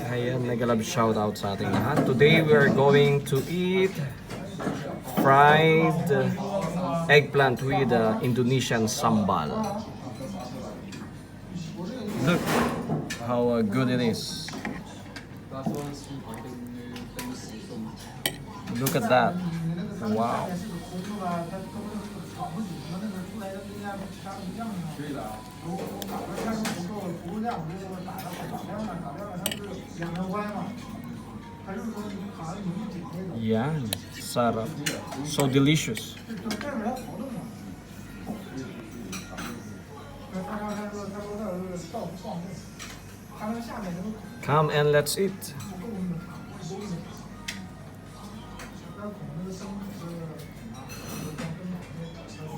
Ayan, nag-love shoutout sa ating lahat. Today we are going to eat fried eggplant with Indonesian sambal. Look how good it is. Look at that. Wow. Yan, sarap. So delicious. Come and let's eat.